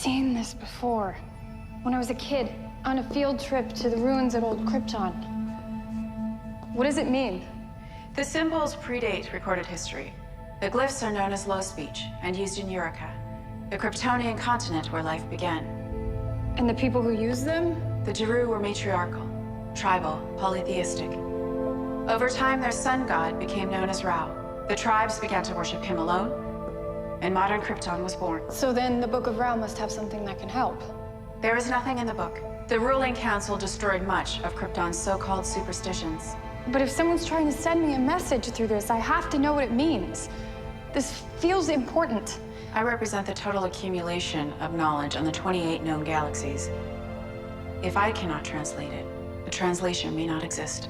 seen this before. When I was a kid, on a field trip to the ruins at Old Krypton. What does it mean? The symbols predate recorded history. The glyphs are known as low speech and used in Eureka, the Kryptonian continent where life began. And the people who use them? The Jeru were matriarchal, tribal, polytheistic. Over time, their sun god became known as Ra. The tribes began to worship him alone, and modern Krypton was born. So then the Book of Ra must have something that can help. There is nothing in the book. The ruling council destroyed much of Krypton's so-called superstitions. But if someone's trying to send me a message through this, I have to know what it means. This feels important. I represent the total accumulation of knowledge on the 28 known galaxies. If I cannot translate it, the translation may not exist.